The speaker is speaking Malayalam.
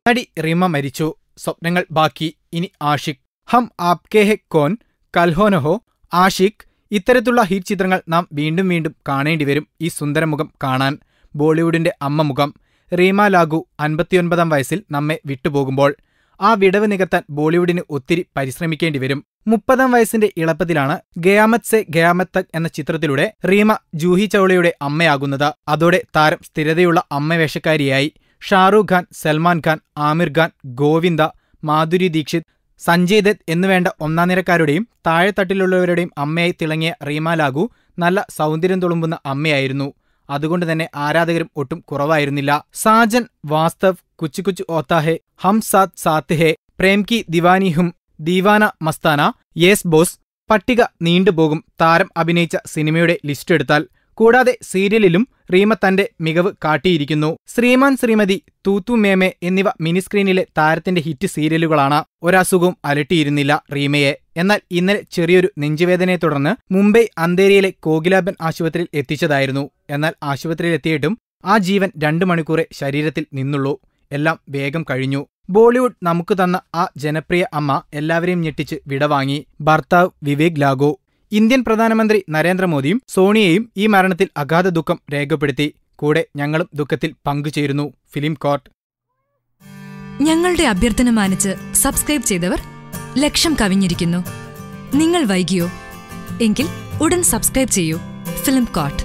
നടി റീമ മരിച്ചു. സ്വപ്നങ്ങൾ ബാക്കി. ഇനി ആഷിഖ്. ഹം ആപ്കെ ഹെ കോൻ, കൽ ഹോ ന ഹോ, ആഷിഖ്. ഇത്തരത്തിലുള്ള ഹിറ്റ് ചിത്രങ്ങൾ നാം വീണ്ടും വീണ്ടും കാണേണ്ടിവരും ഈ സുന്ദരമുഖം കാണാൻ. ബോളിവുഡിന്റെ അമ്മ മുഖം റീമ ലാഗു 59-ാം വയസ്സിൽ നമ്മെ വിട്ടുപോകുമ്പോൾ ആ വിടവ് നികത്താൻ ബോളിവുഡിന് ഒത്തിരി പരിശ്രമിക്കേണ്ടിവരും. 30-ാം വയസ്സിന്റെ ഇളപ്പത്തിലാണ് ഖയാമത്ത് സെ ഖയാമത്ത് തക് എന്ന ചിത്രത്തിലൂടെ റീമ ജൂഹി ചൗളയുടെ അമ്മയാകുന്നത്. അതോടെ താരം സ്ഥിരതയുള്ള അമ്മവേഷക്കാരിയായി. ഷാറൂഖ് ഖാൻ, സൽമാൻ ഖാൻ, ആമിർ ഖാൻ, ഗോവിന്ദ, മാധുരി ദീക്ഷിത്, സഞ്ജയ് ദത്ത് എന്നുവേണ്ട ഒന്നാംനിരക്കാരുടെയും താഴെത്തട്ടിലുള്ളവരുടെയും അമ്മയായി തിളങ്ങിയ റീമ ലാഗു നല്ല സൗന്ദര്യം തുളുമ്പുന്ന അമ്മയായിരുന്നു. അതുകൊണ്ട് തന്നെ ആരാധകരും ഒട്ടും കുറവായിരുന്നില്ല. സാജൻ, വാസ്തവ്, കുച്ച് കുച്ച് ഓത്താ ഹെ, ഹം സാത്ത് സാത്ത് ഹെ, പ്രേം കി ദിവാനി ഹും, ദീവാന മസ്താന, യേസ് ബോസ്, പട്ടിക നീണ്ടുപോകും താരം അഭിനയിച്ച സിനിമയുടെ ലിസ്റ്റ് എടുത്താൽ. കൂടാതെ സീരിയലിലും റീമ തന്റെ മികവ് കാട്ടിയിരിക്കുന്നു. ശ്രീമാൻ ശ്രീമതി, തൂത്തു മേമെ എന്നിവ മിനി സ്ക്രീനിലെ താരത്തിന്റെ ഹിറ്റ് സീരിയലുകളാണ്. ഒരസുഖവും അലട്ടിയിരുന്നില്ല റീമയെ. എന്നാൽ ഇന്നലെ ചെറിയൊരു നെഞ്ചുവേദനയെ തുടർന്ന് മുംബൈ അന്തേരിയിലെ കോകിലാബൻ ആശുപത്രിയിൽ എത്തിച്ചതായിരുന്നു. എന്നാൽ ആശുപത്രിയിലെത്തിയിട്ടും ആ ജീവൻ 2 മണിക്കൂറേ ശരീരത്തിൽ നിന്നുള്ളൂ. എല്ലാം വേഗം കഴിഞ്ഞു. ബോളിവുഡ് നമുക്ക് തന്ന ആ ജനപ്രിയ അമ്മ എല്ലാവരെയും ഞെട്ടിച്ച് വിടവാങ്ങി. ഭർത്താവ് വിവേക് ലാഗു. ഇന്ത്യൻ പ്രധാനമന്ത്രി നരേന്ദ്രമോദിയും സോണിയയും ഈ മരണത്തിൽ അഗാധ ദുഃഖം രേഖപ്പെടുത്തി. കൂടെ ഞങ്ങളും ദുഃഖത്തിൽ പങ്കുചേരുന്നു. Film court. ഞങ്ങളുടെ അഭ്യർത്ഥന മാനിച്ച് സബ്സ്ക്രൈബ് ചെയ്തവർ 1,00,000 കവിഞ്ഞിരിക്കുന്നു. നിങ്ങൾ വൈകിയോ? എങ്കിൽ ഉടൻ സബ്സ്ക്രൈബ് ചെയ്യൂ. Film court.